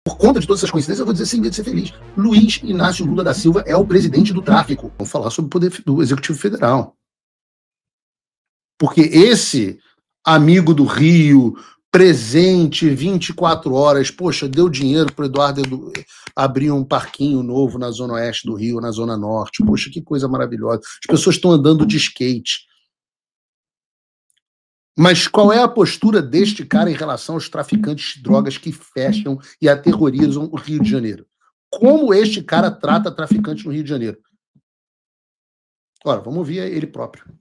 Por conta de todas essas coincidências, eu vou dizer sem medo de ser feliz. Luiz Inácio Lula da Silva é o presidente do tráfico. Vamos falar sobre o poder do Executivo Federal. Porque esse amigo do Rio, presente 24 horas, poxa, deu dinheiro para o Eduardo abrir um parquinho novo na zona oeste do Rio, na zona norte. Poxa, que coisa maravilhosa. As pessoas estão andando de skate. Mas qual é a postura deste cara em relação aos traficantes de drogas que fecham e aterrorizam o Rio de Janeiro? Como este cara trata traficantes no Rio de Janeiro? Ora, vamos ouvir ele próprio.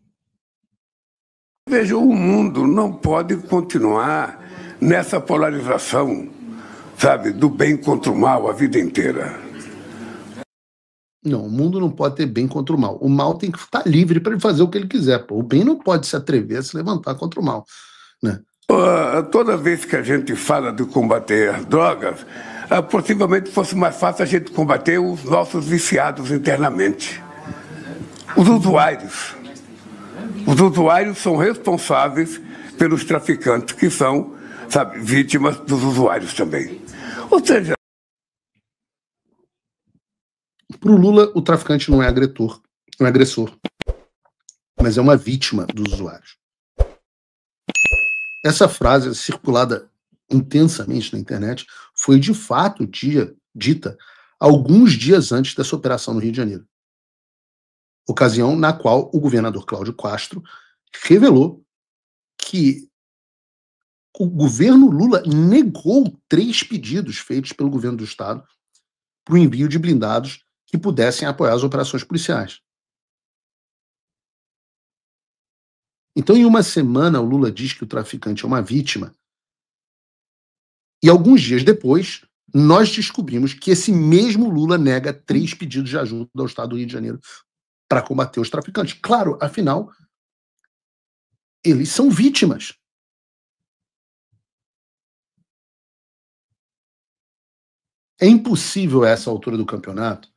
Veja, o mundo não pode continuar nessa polarização, sabe, do bem contra o mal a vida inteira. Não, o mundo não pode ter bem contra o mal. O mal tem que estar livre para ele fazer o que ele quiser. Pô. O bem não pode se atrever a se levantar contra o mal. Né? Toda vez que a gente fala de combater as drogas, possivelmente fosse mais fácil a gente combater os nossos viciados internamente. Os usuários. Os usuários são responsáveis pelos traficantes, que são, sabe, vítimas dos usuários também. Ou seja... Para o Lula, o traficante não é agressor, mas é uma vítima dos usuários. Essa frase, circulada intensamente na internet, foi de fato dita alguns dias antes dessa operação no Rio de Janeiro. Ocasião na qual o governador Cláudio Castro revelou que o governo Lula negou 3 pedidos feitos pelo governo do Estado para o envio de blindados que pudessem apoiar as operações policiais. Então, em uma semana, o Lula diz que o traficante é uma vítima. E alguns dias depois, nós descobrimos que esse mesmo Lula nega 3 pedidos de ajuda ao Estado do Rio de Janeiro para combater os traficantes. Claro, afinal, eles são vítimas. É impossível, a essa altura do campeonato,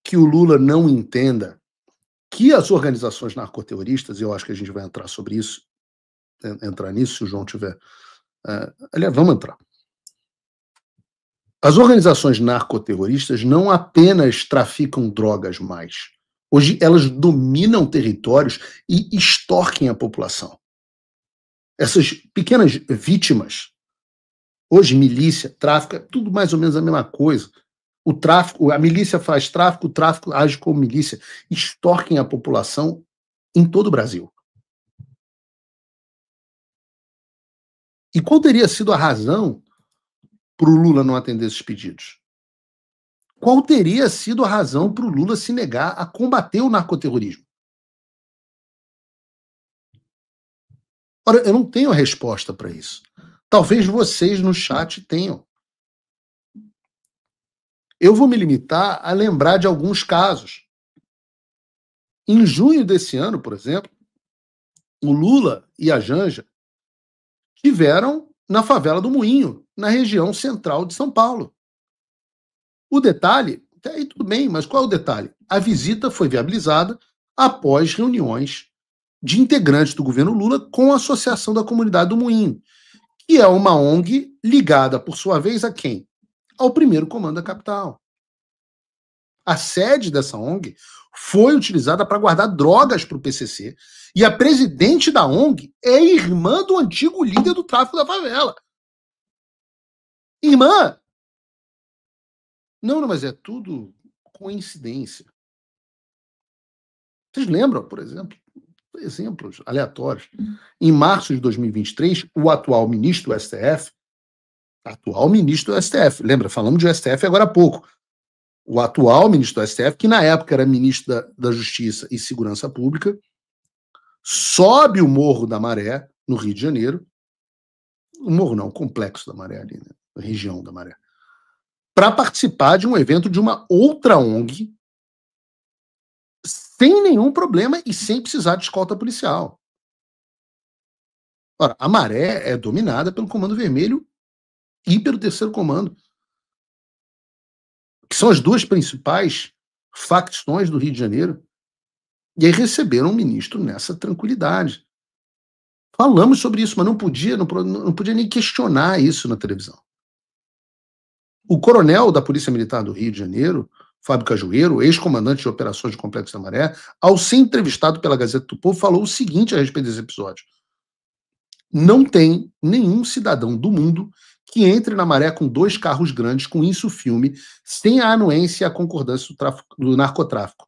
que o Lula não entenda que as organizações narcoterroristas, e eu acho que a gente vai entrar sobre isso, entrar nisso, se o João tiver... aliás, vamos entrar. As organizações narcoterroristas não apenas traficam drogas mais. Hoje elas dominam territórios e extorquem a população. Essas pequenas vítimas, hoje milícia, tráfico, é tudo mais ou menos a mesma coisa. O tráfico, a milícia faz tráfico, o tráfico age como milícia, extorquem a população em todo o Brasil. E qual teria sido a razão para o Lula não atender esses pedidos? Qual teria sido a razão para o Lula se negar a combater o narcoterrorismo? Ora, eu não tenho a resposta para isso. Talvez vocês no chat tenham. Eu vou me limitar a lembrar de alguns casos. Em junho desse ano, por exemplo, o Lula e a Janja estiveram na favela do Moinho, na região central de São Paulo. O detalhe, até aí tudo bem, mas qual é o detalhe? A visita foi viabilizada após reuniões de integrantes do governo Lula com a Associação da Comunidade do Moinho, que é uma ONG ligada, por sua vez, a quem? Ao primeiro comando da capital. A sede dessa ONG foi utilizada para guardar drogas para o PCC e a presidente da ONG é irmã do antigo líder do tráfico da favela. Irmã! Não, mas é tudo coincidência. Vocês lembram, por exemplo, exemplos aleatórios. Em março de 2023, o atual ministro do STF, lembra, falamos de STF agora há pouco, o atual ministro do STF, que na época era ministro da Justiça e Segurança Pública, sobe o Morro da Maré, no Rio de Janeiro, o morro não, o Complexo da Maré ali, né? A região da Maré, para participar de um evento de uma outra ONG, sem nenhum problema e sem precisar de escolta policial. Ora, a Maré é dominada pelo Comando Vermelho e pelo Terceiro Comando, que são as duas principais facções do Rio de Janeiro, e aí receberam um ministro nessa tranquilidade. Falamos sobre isso, mas não podia nem questionar isso na televisão. O coronel da Polícia Militar do Rio de Janeiro, Fábio Cajueiro, ex-comandante de operações de Complexo da Maré, ao ser entrevistado pela Gazeta do Povo, falou o seguinte a respeito desse episódio: não tem nenhum cidadão do mundo que entre na Maré com 2 carros grandes, com isso filme, sem a anuência e a concordância do narcotráfico.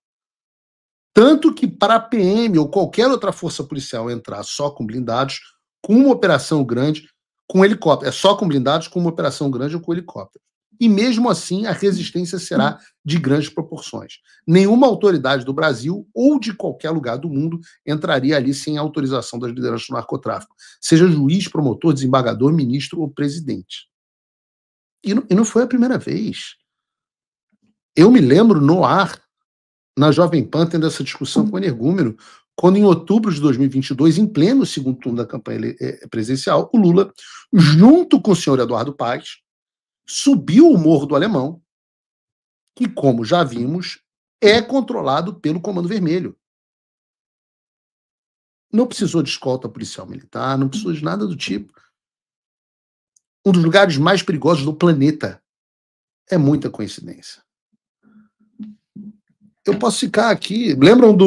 Tanto que para a PM ou qualquer outra força policial entrar só com blindados, com uma operação grande, com helicóptero, é só com blindados, com uma operação grande ou com helicóptero. E mesmo assim, a resistência será de grandes proporções. Nenhuma autoridade do Brasil ou de qualquer lugar do mundo entraria ali sem autorização das lideranças do narcotráfico, seja juiz, promotor, desembargador, ministro ou presidente. E não foi a primeira vez. Eu me lembro no ar, na Jovem Pan, tendo essa discussão com o energúmeno, quando em outubro de 2022, em pleno segundo turno da campanha presidencial, o Lula, junto com o senhor Eduardo Paes, subiu o Morro do Alemão, que, como já vimos, é controlado pelo Comando Vermelho. Não precisou de escolta policial militar, não precisou de nada do tipo. Um dos lugares mais perigosos do planeta. É muita coincidência. Eu posso ficar aqui... Lembram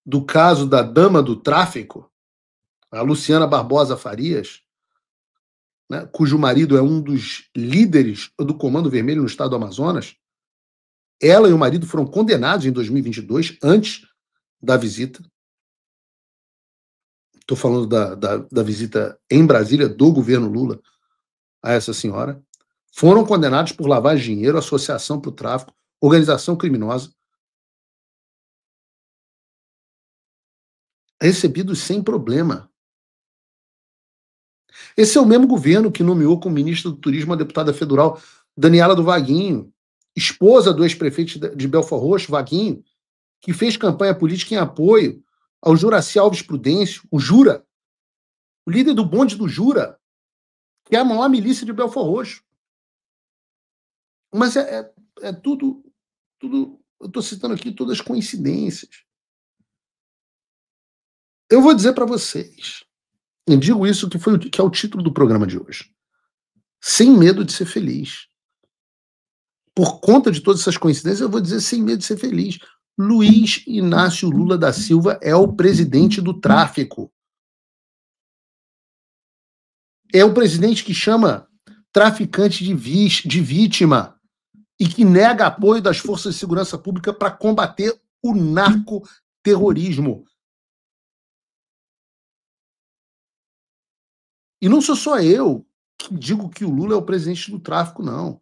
do caso da dama do tráfico, a Luciana Barbosa Farias, né, cujo marido é um dos líderes do Comando Vermelho no estado do Amazonas? Ela e o marido foram condenados em 2022, antes da visita. Estou falando da visita em Brasília do governo Lula a essa senhora. Foram condenados por lavagem de dinheiro, associação para o tráfico, organização criminosa. Recebidos sem problema. Esse é o mesmo governo que nomeou como ministra do Turismo a deputada federal Daniela do Vaguinho, esposa do ex-prefeito de Belford Roxo, Vaguinho, que fez campanha política em apoio ao Juraci Alves Prudêncio, o Jura, o líder do bonde do Jura, que é a maior milícia de Belford Roxo. Mas é tudo, eu estou citando aqui todas as coincidências. Eu vou dizer para vocês, eu digo isso que é o título do programa de hoje. Sem medo de ser feliz. Por conta de todas essas coincidências, eu vou dizer sem medo de ser feliz. Luiz Inácio Lula da Silva é o presidente do tráfico. É o presidente que chama traficante de vítima e que nega apoio das forças de segurança pública para combater o narcoterrorismo. E não sou só eu que digo que o Lula é o presidente do tráfico, não.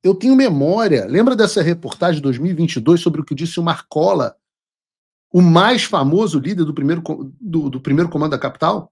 Eu tenho memória. Lembra dessa reportagem de 2022 sobre o que disse o Marcola, o mais famoso líder do primeiro comando da capital?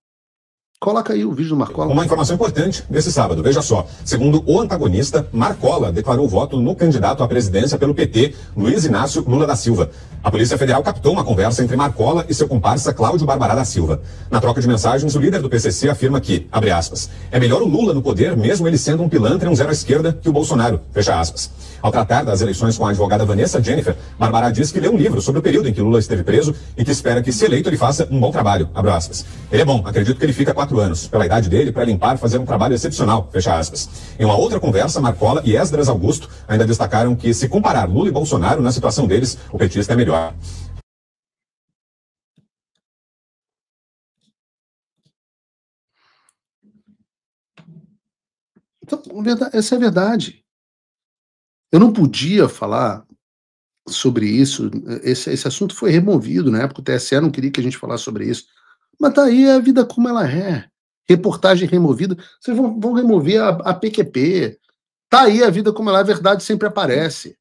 Coloca aí o vídeo do Marcola. Uma informação importante nesse sábado, veja só. Segundo o antagonista, Marcola declarou voto no candidato à presidência pelo PT, Luiz Inácio Lula da Silva. A Polícia Federal captou uma conversa entre Marcola e seu comparsa Cláudio Barbará da Silva. Na troca de mensagens, o líder do PCC afirma que, abre aspas, é melhor o Lula no poder, mesmo ele sendo um pilantra e um zero à esquerda, que o Bolsonaro, fecha aspas. Ao tratar das eleições com a advogada Vanessa Jennifer, Barbará diz que leu um livro sobre o período em que Lula esteve preso e que espera que, se eleito, ele faça um bom trabalho, abre aspas. Ele é bom, acredito que ele fica 4 anos, pela idade dele, para limpar, fazer um trabalho excepcional, fecha aspas. Em uma outra conversa, Marcola e Esdras Augusto ainda destacaram que, se comparar Lula e Bolsonaro na situação deles, o petista é melhor. Então, essa é a verdade. Eu não podia falar sobre isso. Esse assunto foi removido na época. O TSE não queria que a gente falasse sobre isso. Mas tá aí a vida como ela é. Reportagem removida. Vocês vão remover a PQP. Tá aí a vida como ela é. A verdade sempre aparece.